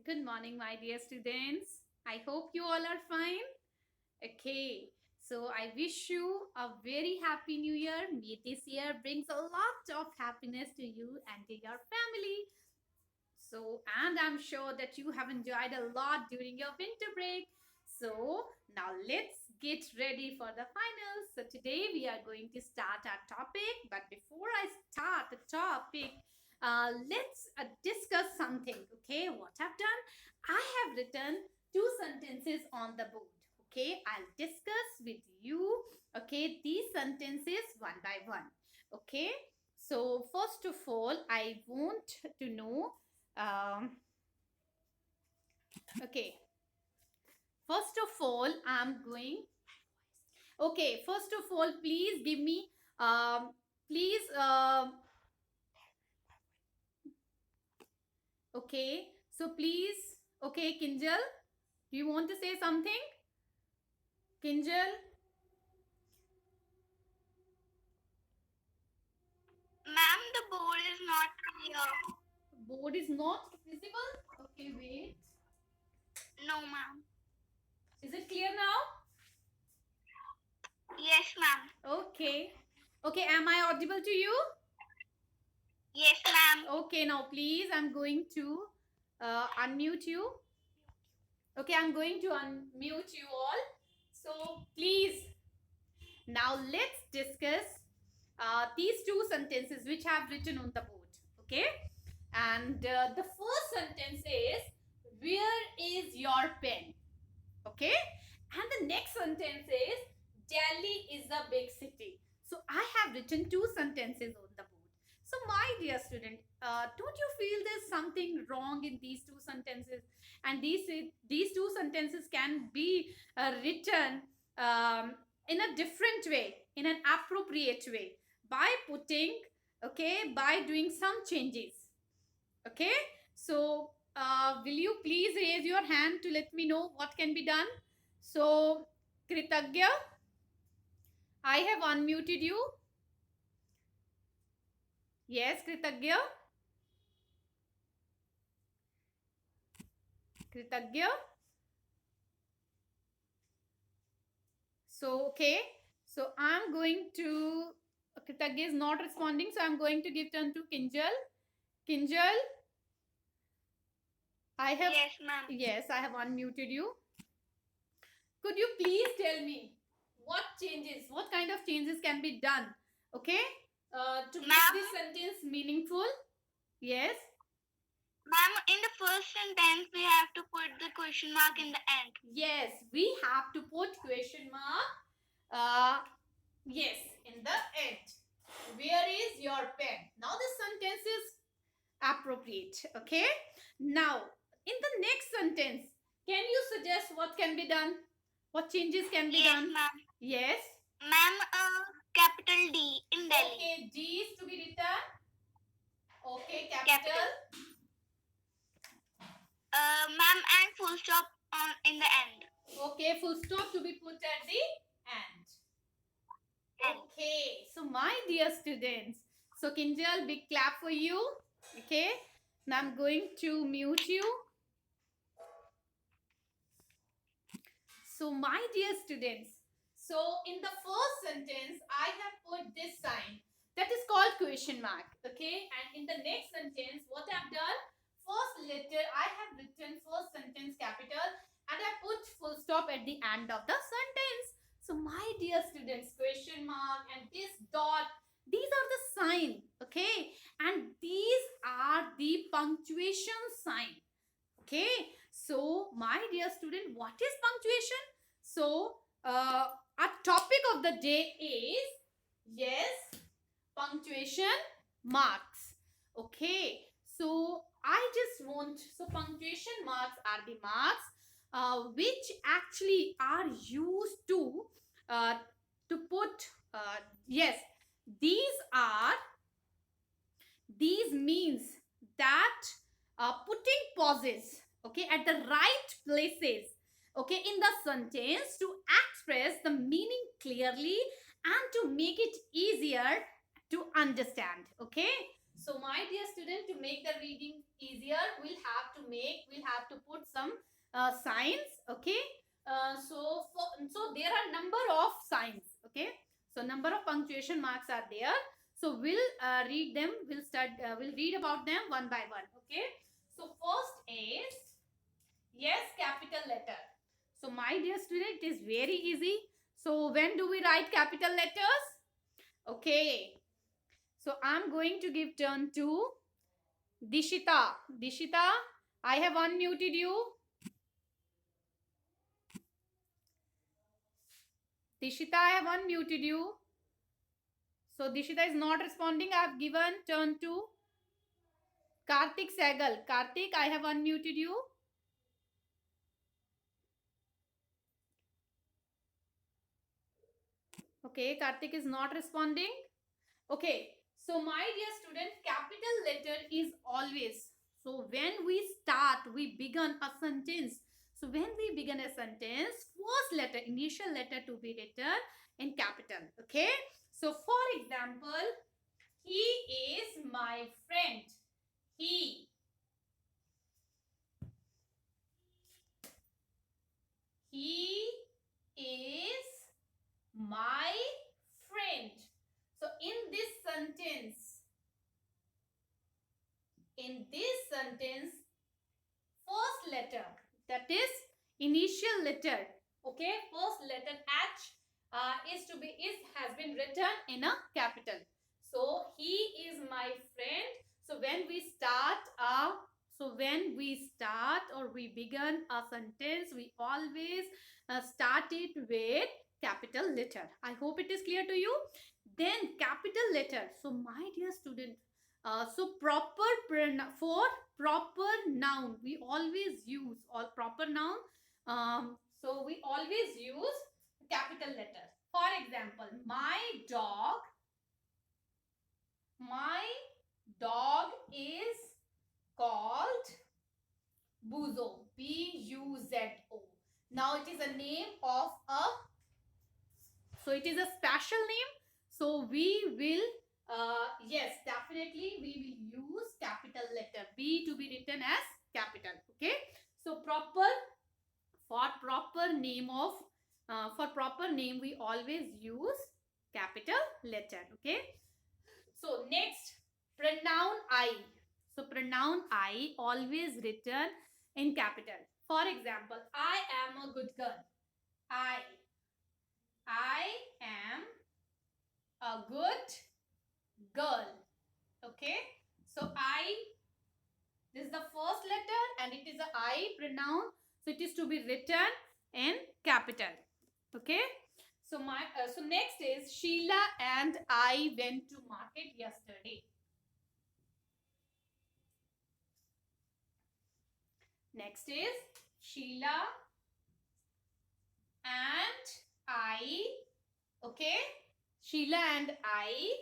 Good morning, my dear students. I hope you all are fine. Okay, so I wish you a very happy new year. May this year brings a lot of happiness to you and to your family. And I'm sure that you have enjoyed a lot during your winter break. So, now let's get ready for the finals. So, today we are going to start our topic. But before I start the topic, let's discuss something. Okay, what I've done? I have written two sentences on the board. Okay, I'll discuss with you. Okay, these sentences one by one. Okay, so first of all, I want to know um, okay, first of all, I'm going. Okay, first of all, please give me. Please. Okay. So please. Okay, Kinjal, do you want to say something? Kinjal. Ma'am, the board is not clear. Board is not visible. Okay, wait. No, ma'am. Is it clear now? Yes, ma'am. Okay. Okay, am I audible to you? Yes, ma'am. Okay, now please, I'm going to unmute you. Okay, I'm going to unmute you all. So please, now let's discuss these two sentences which I have written on the board. Okay, and the first sentence is, "Where is your pen?" Okay, and the next sentence is, "Delhi is a big city." So I have written two sentences on the board. So my dear student, don't you feel there's something wrong in these two sentences? And these two sentences can be written in a different way, in an appropriate way, by putting, okay, by doing some changes. Okay, so will you please raise your hand to let me know what can be done? So, Kritagya, I have unmuted you. Yes, Kritagya. Kritagya. So, okay. So, I'm going to, Kritagya is not responding. So, I'm going to give turn to Kinjal. Kinjal, I have, Yes, ma'am. yes, I have unmuted you. Could you please tell me what kind of changes can be done, okay, to make this sentence meaningful? Yes. Ma'am, in the first sentence, we have to put the question mark in the end. Yes, we have to put question mark. Yes, in the end. Where is your pen? Now this sentence is appropriate. Okay. Now, in the next sentence, can you suggest what can be done? What changes can be Yes, done? ma'am. Yes. Ma'am, capital D in Delhi. Okay, D is to be written. Okay, capital. Ma'am, and full stop on in the end. Okay, full stop to be put at the end. Okay, so my dear students, so Kinjal, big clap for you. Okay, now I'm going to mute you. So my dear students, so in the first sentence, I have put this sign that is called question mark. Okay, and in the next sentence, what I've done, first letter, I have written first sentence capital and I put full stop at the end of the sentence. So my dear students, question mark and this dot, these are the sign, okay, and these are the punctuation sign. Okay, so my dear student, what is punctuation? So our topic of the day is, yes, punctuation marks. Okay, so I just want, so punctuation marks are the marks which actually are used to put, yes, these are, these means that putting pauses, okay, at the right places, okay, in the sentence to express the meaning clearly and to make it easier to understand. Okay, So my dear student, to make the reading easier, we'll have to put some signs. Okay. So there are number of signs. Okay. So number of punctuation marks are there. So we'll read them. We'll read about them one by one. Okay. So first is yes, capital letter. So my dear student, it is very easy. So when do we write capital letters? Okay. So I'm going to give turn to Dishita. Dishita, I have unmuted you. Dishita, I have unmuted you. So Dishita is not responding. I have given turn to Karthik Sehgal. Karthik, I have unmuted you. Okay, Karthik is not responding. Okay, so my dear student, capital letter is always. So when we start, we begin a sentence. So when we begin a sentence, first letter, initial letter to be written in capital. Okay. So for example, he is my friend. He. He is my friend. So in this sentence, first letter, that is initial letter, okay, first letter H has been written in a capital. So he is my friend. So when we start or we begin a sentence, we always start it with capital letter. I hope it is clear to you. Then capital letter. So my dear student, so for proper noun, we always use all proper noun. So we always use capital letter. For example, my dog is called Buzo. Buzo. Now it is a name of a. So it is a special name. So we will. Yes, definitely we will use capital letter B to be written as capital. Okay. So for proper name we always use capital letter. Okay. So next, pronoun I. So pronoun I always written in capital. For example, I am a good girl. I am a good girl. Okay. So this is the first letter and it is a I pronoun. So it is to be written in capital. Okay. So next is Sheila and I went to market yesterday. Next is Sheila and I. Okay. Sheila and I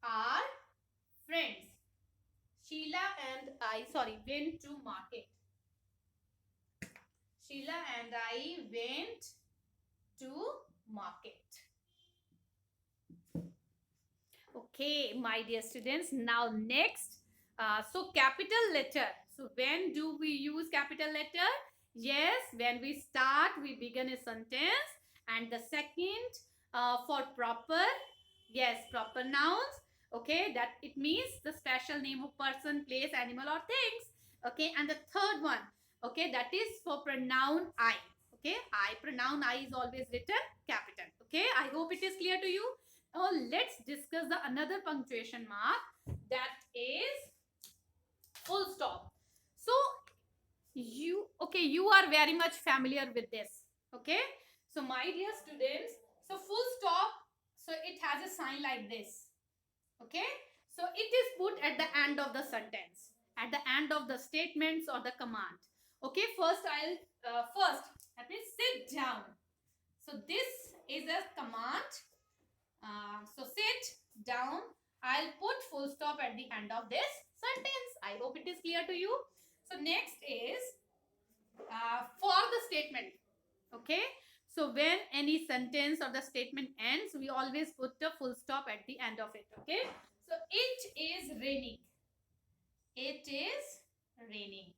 are friends. Sheila and I, went to market. Sheila and I went to market. Okay, my dear students. Now next, so capital letter. So when do we use capital letter? Yes, when we start, we begin a sentence. And the second, for proper nouns. Okay, that it means the special name of person, place, animal or things. Okay, and the third one, okay, that is for pronoun I. Okay, pronoun I is always written capital. Okay, I hope it is clear to you. Now let's discuss the another punctuation mark, that is full stop. So you are very much familiar with this. Okay, so my dear students, so full stop, so it has a sign like this. Okay, so it is put at the end of the sentence, at the end of the statements or the command. Okay, first let me sit down. So this is a command. So sit down. I'll put full stop at the end of this sentence. I hope it is clear to you. So next is for the statement. Okay. So when any sentence or the statement ends, we always put the full stop at the end of it. Okay. So it is raining. It is raining.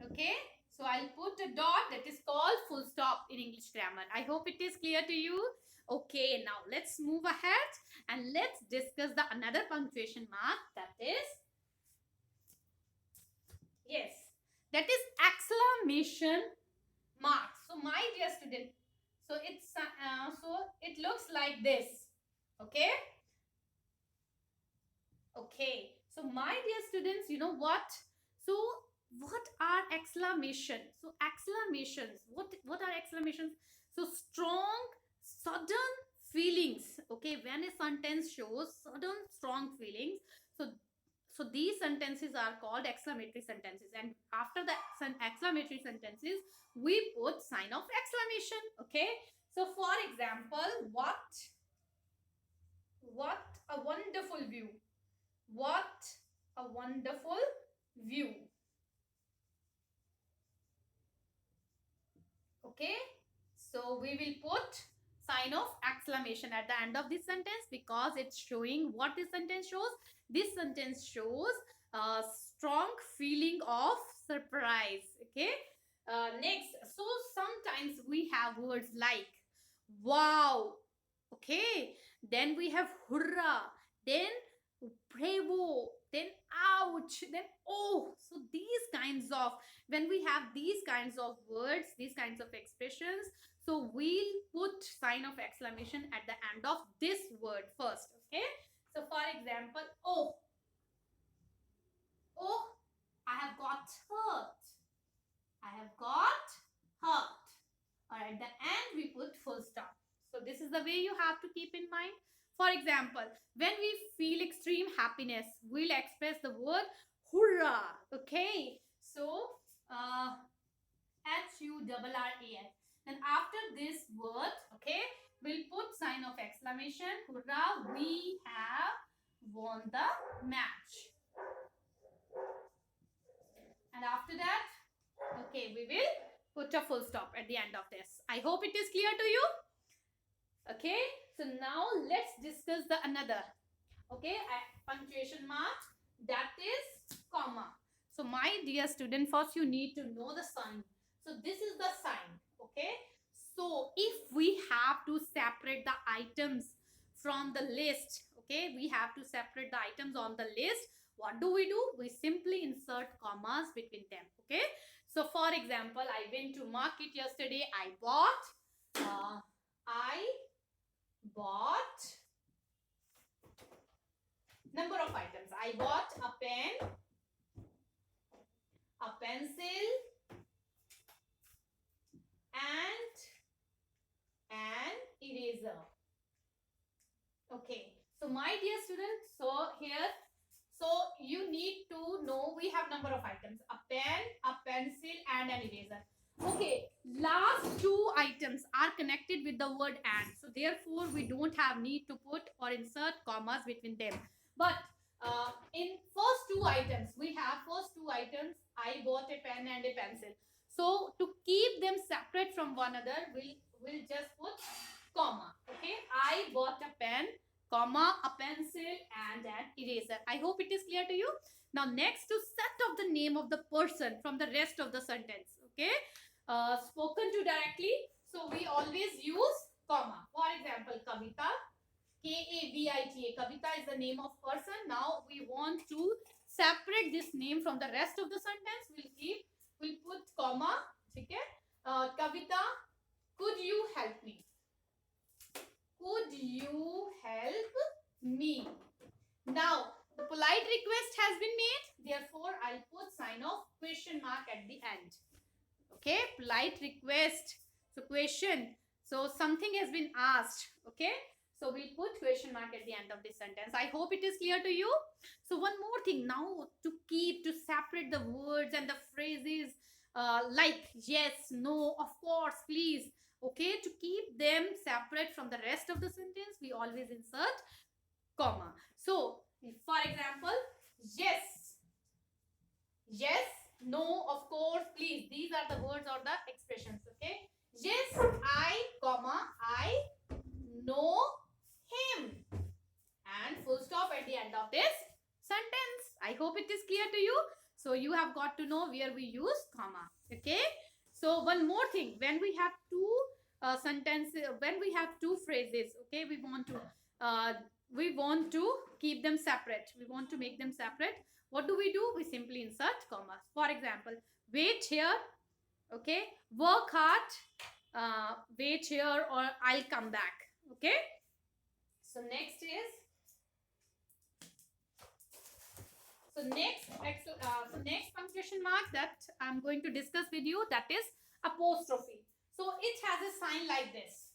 Okay. So I'll put a dot, that is called full stop in English grammar. I hope it is clear to you. Okay, now let's move ahead and let's discuss the another punctuation mark, that is, yes, that is exclamation mark. So my dear student, so it looks like this. Okay. Okay. So my dear students, you know what? So what are exclamation? So exclamations. What are exclamations? So strong, sudden feelings. Okay, when a sentence shows sudden, strong feelings. So these sentences are called exclamatory sentences, and after the exclamatory sentences, we put sign of exclamation. Okay. So for example, what a wonderful view. What a wonderful view. Okay. So we will put sign of exclamation at the end of this sentence because it's showing what this sentence shows. This sentence shows a strong feeling of surprise. Okay. Next, so sometimes we have words like wow. Okay. Then we have hurrah. Then bravo. Then ouch. Then oh. So these kinds of, when we have these kinds of words, these kinds of expressions, so we'll put sign of exclamation at the end of this word first. Okay. So for example, oh, I have got hurt. I have got hurt. Or at the end we put full stop. So this is the way you have to keep in mind. For example, when we feel extreme happiness, we'll express the word hurrah. Okay. So HURRAH. Then after this word, okay, we'll put sign of exclamation. Hurrah, we have won the match. And after that, okay, we will put a full stop at the end of this. I hope it is clear to you. Okay, so now let's discuss the another, okay, punctuation mark, that is comma. So my dear student, first you need to know the sign. So this is the sign. Okay. So if we have to separate the items from the list, okay, we have to separate the items on the list. What do? We simply insert commas between them. Okay. So for example, I went to market yesterday. I bought number of items. I bought a pen, a pencil, and an eraser. Okay. So my dear students, so here, so you need to know we have number of items: a pen, a pencil, and an eraser. Okay, last two items are connected with the word and, so therefore we don't have need to put or insert commas between them. But in first two items, I bought a pen and a pencil. So to keep them separate from one another, we'll just put comma. Okay, I bought a pen, comma, a pencil, and an eraser. I hope it is clear to you. Now next, to set off the name of the person from the rest of the sentence. Okay, spoken to directly, so we always use comma. For example, Kavita, Kavita. Kavita is the name of person. Now we want to separate this name from the rest of the sentence. We'll put comma. Okay, Kavita, could you help me? Could you help me? Now the polite request has been made, therefore I'll put sign of question mark at the end. Okay, polite request. So question. So something has been asked. Okay. So we'll put question mark at the end of this sentence. I hope it is clear to you. So one more thing now, to separate the words and the phrases like yes, no, of course, please. Okay, to keep them separate from the rest of the sentence, we always insert comma. So for example, yes, no, of course, please. These are the words or the expressions. Okay. Yes, I know him. end of this sentence. I hope it is clear to you. So you have got to know where we use comma. Okay. So one more thing, when we have two sentences, when we have two phrases, okay, we want to keep them separate. We want to make them separate. What do? We simply insert commas. For example, wait here, okay, work hard, wait here, or I'll come back. Okay. So next is, next punctuation mark that I'm going to discuss with you, that is apostrophe. So it has a sign like this.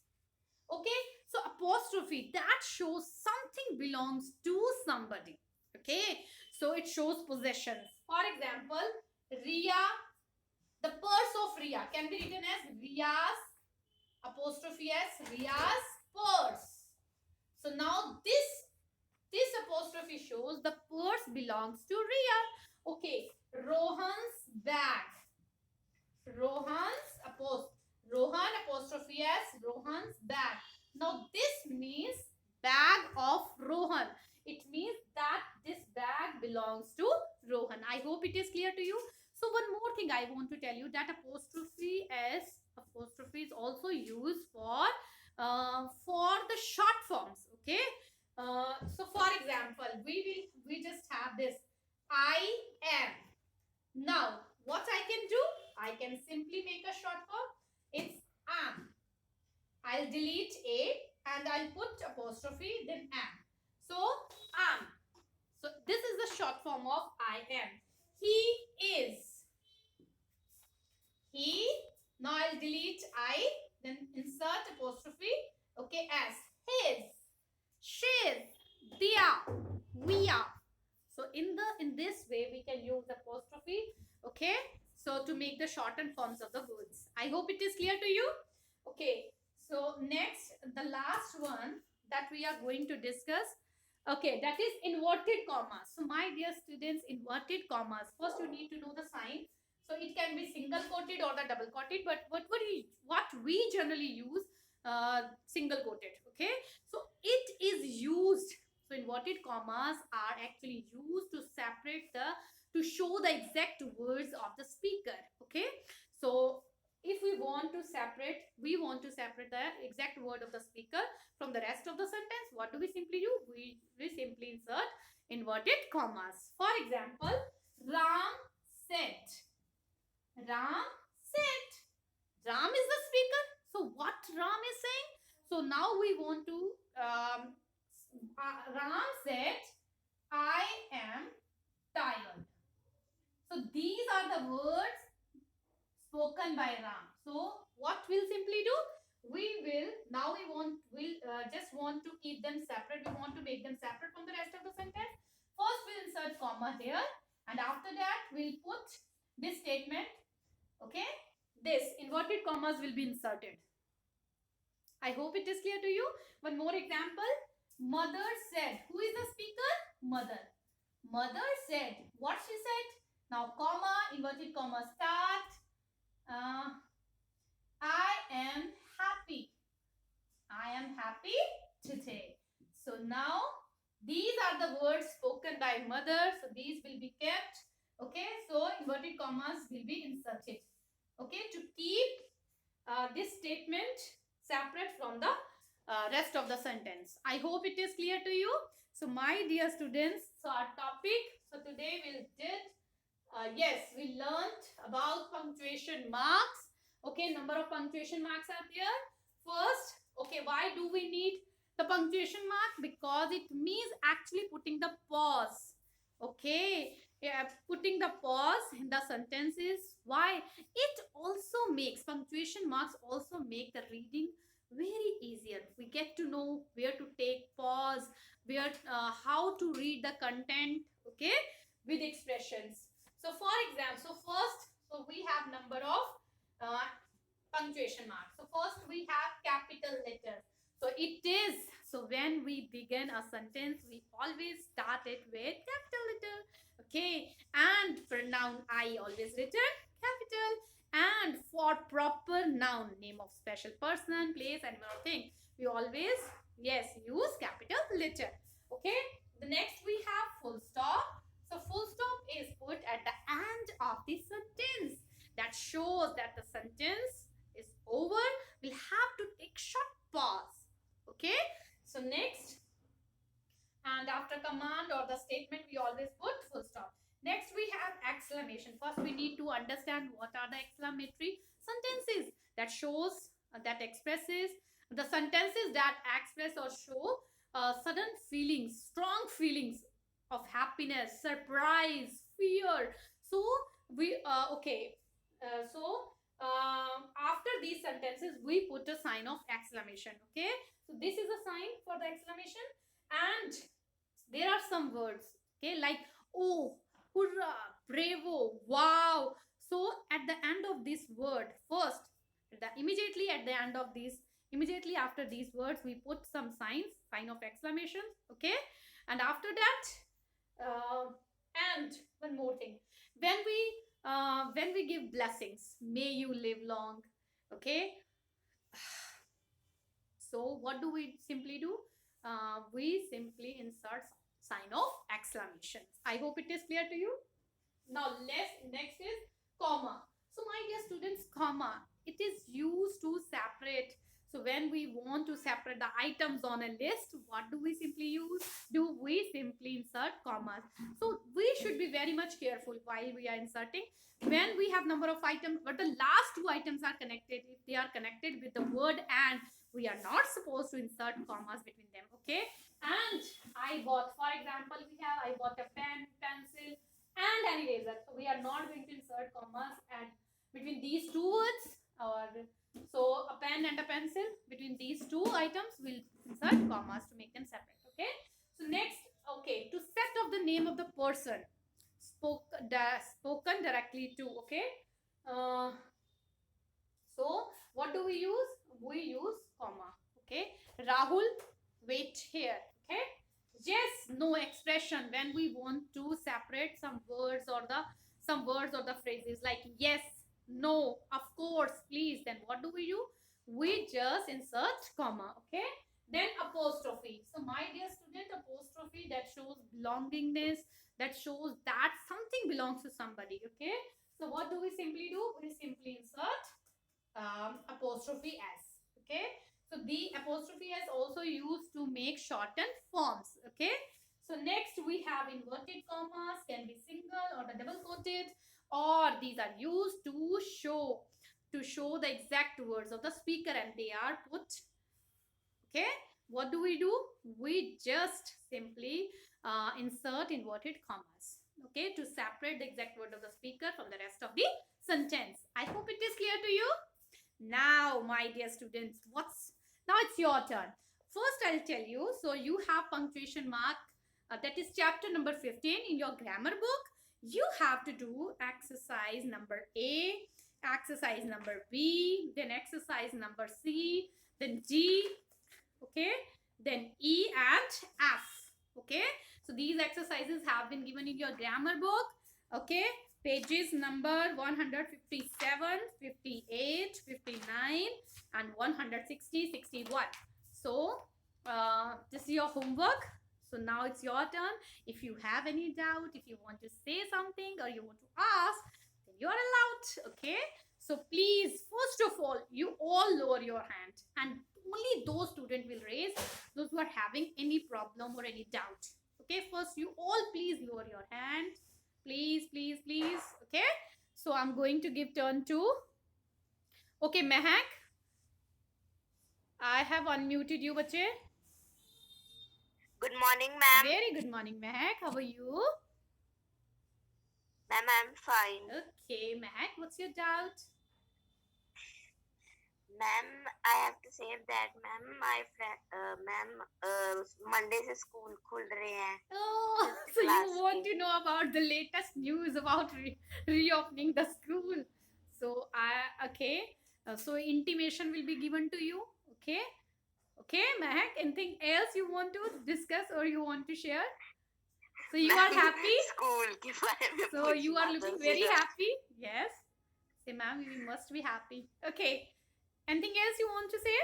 Okay, so apostrophe, that shows something belongs to somebody. Okay, so it shows possessions. For example, Ria, the purse of Ria can be written as Ria's, apostrophe S, Ria's purse. So now this apostrophe shows the purse belongs to Ria. Okay, Rohan's bag. Rohan apostrophe S, Rohan's bag. Now this means bag of Rohan. It means that this bag belongs to Rohan. I hope it is clear to you. So one more thing I want to tell you, that apostrophe is also used for the short forms. Okay. So for example, we just have this I am. Now what I can do, I can simply make a short form. It's am. I'll delete a and I'll put apostrophe, then am. So am. So this is the short form of I am. He is. He. Now I'll delete I, then insert apostrophe. Okay, as. His. Shiz. Dia. We are. So in this way we can use apostrophe. Okay. So to make the shortened forms of the words. I hope it is clear to you. Okay. So next, the last one that we are going to discuss. Okay, that is inverted commas. So my dear students, inverted commas. First you need to know the sign. So it can be single quoted or the double quoted, but what we generally use, single quoted. Okay. So it is used. So inverted commas are actually used to separate to show the exact words of the speaker. Okay. So if we want to separate the exact word of the speaker from the rest of the sentence, what do we simply do? We simply insert inverted commas. For example, Ram said. Ram said. Ram is the speaker. So what Ram is saying? So now we want to Ram said, I am tired. So these are the words spoken by Ram. So what we'll simply do? We'll just want to keep them separate. We want to make them separate from the rest of the sentence. First we'll insert comma here, and after that we'll put this statement. Okay, this inverted commas will be inserted. I hope it is clear to you. One more example. Mother said. Who is the speaker? Mother. Mother said. What she said? Now comma, inverted comma start. I am happy. I am happy today. So now these are the words spoken by mother. So these will be kept. Okay. So inverted commas will be inserted. Okay. To keep this statement separate from the rest of the sentence. I hope it is clear to you. So my dear students, so our topic. So today we did. Yes, we learned about punctuation marks. Okay, number of punctuation marks are there. First, okay, why do we need the punctuation mark? Because it means actually putting the pause. Okay, yeah, putting the pause in the sentences. Why? It also makes, punctuation marks also make the reading very easier. We get to know where to take pause, how to read the content. Okay, with expressions. So for example, so we have number of punctuation marks. So first we have capital letters. So it is, so when we begin a sentence, we always start it with capital letter. Okay, and for noun, I always return capital. And for proper noun, name of special person, place, and more thing, we always, yes, use capital letter. Okay, the next we have full stop. So full stop is put at the end of the sentence. That shows that the sentence is over. We'll have to take short pause. Okay. So next, and after command or the statement, we always put full stop. Next, we have exclamation. First, we need to understand what are the exclamatory sentences that shows, that expresses, the sentences that express or show sudden feelings, strong feelings of happiness, surprise, fear. So we okay. After these sentences, we put a sign of exclamation. Okay. So this is a sign for the exclamation, and there are some words. Okay, like oh, hurrah, bravo, wow. So at the end of this word, first, immediately at the end of this, immediately after these words, we put some sign of exclamation. Okay, and after that, and one more thing, when we give blessings, may you live long. Okay, so what do we simply do? We simply insert sign of exclamation. I hope it is clear to you. Now next is comma. So my dear students, comma, it is used to separate. So when we want to separate the items on a list, what do we simply use? Do we simply insert commas? So we should be very much careful while we are inserting. When we have number of items, but the last two items are connected, if they are connected with the word and, we are not supposed to insert commas between them. Okay, and I bought, for example, I bought a pen, pencil, and an eraser. So we are not going to insert commas and between these two words, or so a pen and a pencil, between these two items we'll insert commas to make them separate. Okay, so next, okay, to set of the name of the person spoken directly to. Okay, so what do we use? We use comma. Okay, Rahul, wait here. Okay, yes, no expression when we want to separate some words or the phrases like yes, no, of course, please. Then what do? We just insert comma. Okay, then apostrophe. So my dear student, apostrophe, that shows belongingness, that shows that something belongs to somebody. Okay, so what do we simply do? We simply insert apostrophe s. Okay, so the apostrophe s also used to make shortened forms. Okay, so next we have inverted commas, can be single or the double quoted, or these are used to show the exact words of the speaker, and they are put. Okay, what do? We just simply insert inverted commas. Okay, to separate the exact word of the speaker from the rest of the sentence. I hope it is clear to you. Now, my dear students, now it's your turn. First, I'll tell you. So you have punctuation mark. That is chapter number 15 in your grammar book. You have to do exercise number A, exercise number B, then exercise number C, then D, okay, then E and F. Okay, so these exercises have been given in your grammar book. Okay, pages number 157, 58, 59, and 160, 61. So this is your homework. So now it's your turn. If you have any doubt, if you want to say something or you want to ask, then you are allowed. Okay, so please, first of all, you all lower your hand, and only those students will raise, those who are having any problem or any doubt. Okay, first you all please lower your hand. Please, please, please. Okay, so I'm going to give turn to, okay, Mehak, I have unmuted you, bache. Good morning, ma'am. Very good morning, Mehak. How are you? Ma'am, I'm fine. Okay, Mehak, what's your doubt? Ma'am, I have to say that, ma'am, my friend, ma'am, Monday से school खुल रहे हैं. Oh, so you want to know about the latest news about reopening the school. So, okay. So, intimation will be given to you. Okay. Okay, Mehak, anything else you want to discuss or you want to share? So, you are happy? School के बारे में So, you are looking पूछना very था. happy? Yes. Say, ma'am, you must be happy. Okay. Anything else you want to say?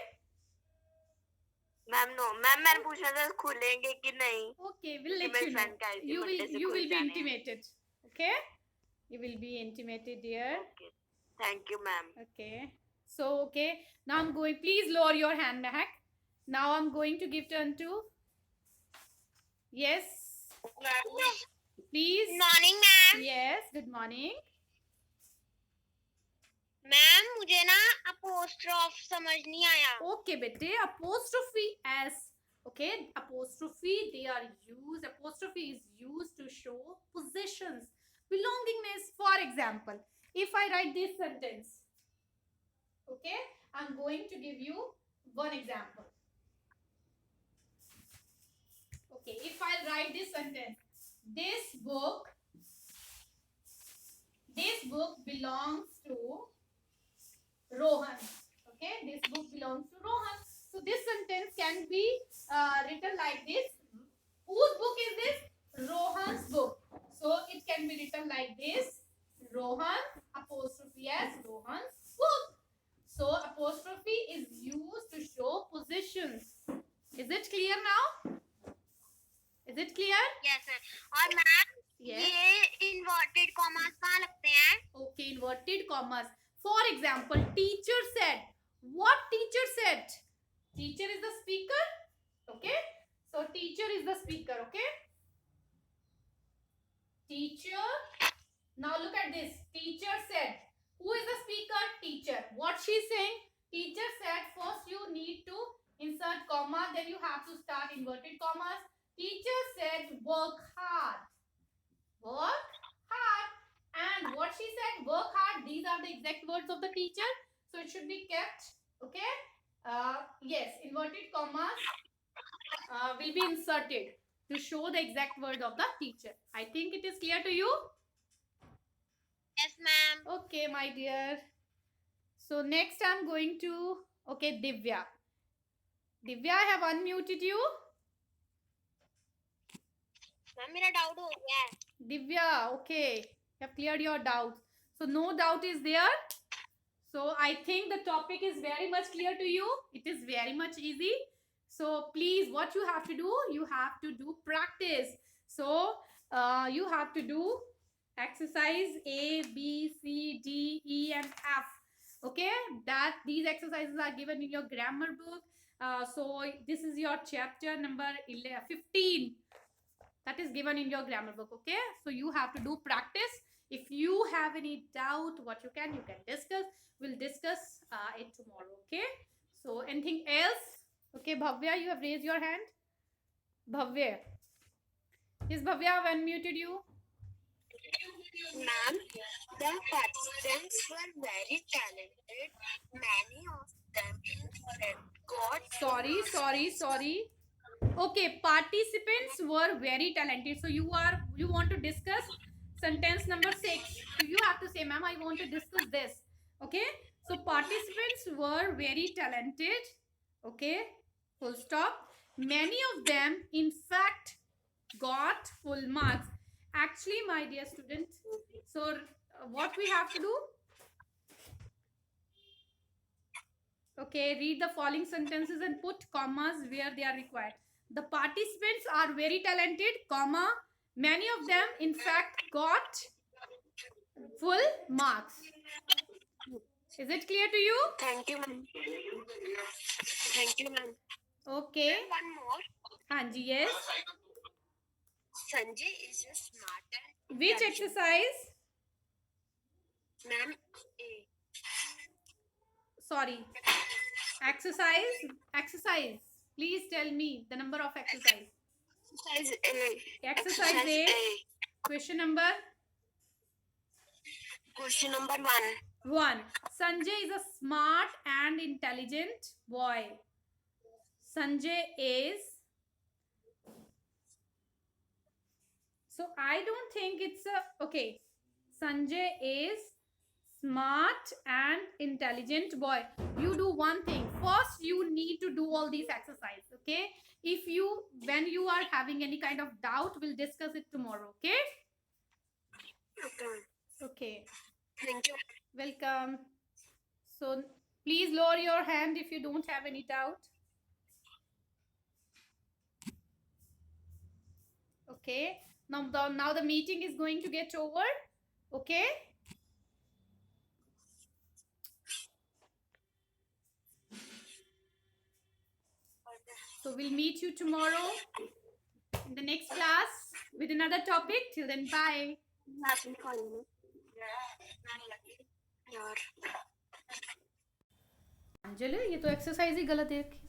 Ma'am no ma'am मैंने पूछा था खुलेंगे कि नहीं Okay, we'll कि let मेरी you know. फ्रेंड कह रही थी You will मंडे से you खुल will be जाने हैं intimated. Okay, you will be intimated, dear. Okay thank you ma'am Okay. So okay. Now I'm going. Please lower your hand, Mehak. Now I'm going to give turn to. Yes. Please. Morning ma'am Yes. Good morning. Ma'am मुझे ना apostrophe समझ नहीं आया Okay, bete. Apostrophe s. Okay. Apostrophe. They are used. Apostrophe is used to show possessions, belongingness. For example, if I write this sentence. Okay. I'm going to give you one example. Okay. If I write this sentence, this book belongs to Rohan. Okay, this book belongs to Rohan. So this sentence can be written like this. Whose book is this? Rohan's book. So it can be written like this. Rohan apostrophe s Rohan's book. So apostrophe is used to show positions. Is it clear now? Is it clear? Yes ma'am और ma'am Yes. ये inverted commas कहाँ लगते हैं Okay, inverted commas. For example, teacher said. What teacher said? Teacher is the speaker. Okay. So teacher is the speaker. Okay. Teacher. Now look at this. Teacher said. Who is the speaker? Teacher. What she is saying? Teacher said first you need to insert comma. Then you have to start inverted commas. Teacher said work hard. Work hard. And what she said, work hard. These are the exact words of the teacher. So it should be kept. Okay. Yes, inverted commas will be inserted to show the exact word of the teacher. I think it is clear to you. Yes ma'am Okay, my dear. So next I'm going to, okay, Divya. Divya, I have unmuted you. Ma'am मेरा doubt हो गया है Divya, okay. You have cleared your doubts. So no doubt is there. So I think the topic is very much clear to you. It is very much easy. So please, what you have to do, you have to do practice. So you have to do exercise A, B, C, D, E, and F. Okay, that these exercises are given in your grammar book. So this is your chapter number 15. That is given in your grammar book. Okay, so you have to do practice. If you have any doubt, what you can discuss. We'll discuss it tomorrow. Okay, so anything else? Okay, Bhavya, you have raised your hand. Bhavya, yes, Bhavya, I've unmuted you. Ma'am, the participants were very talented. Many of them in fact got Sorry. Okay, participants were very talented. So you want to discuss sentence number 6. So you have to say, ma'am, I want to discuss this. Okay, so participants were very talented. Okay, full stop. Many of them, in fact, got full marks. Actually, my dear student, so what we have to do? Okay, read the following sentences and put commas where they are required. The participants are very talented, comma, many of them in fact got full marks. Is it clear to you? Thank you, ma'am. Thank you, ma'am. Okay. One more. Hanji, yes. Sanjay is a smart and Which intelligent- exercise? Ma'am, A. Sorry. Exercise. Please tell me the number of exercise. Exercise A. Exercise A. Question number Question number 1. 1. Sanjay is a smart and intelligent boy. Sanjay is. So I don't think it's a. Okay. Sanjay is smart and intelligent boy. You do one thing. First, you need to do all these exercises. Okay. When you are having any kind of doubt, we'll discuss it tomorrow. Okay. Okay. Okay. Thank you. Welcome. So please lower your hand if you don't have any doubt. Okay. Now the meeting is going to get over. Okay. So we'll meet you tomorrow in the next class with another topic. Till then, bye. Anjali ये तो exercise ही गलत है।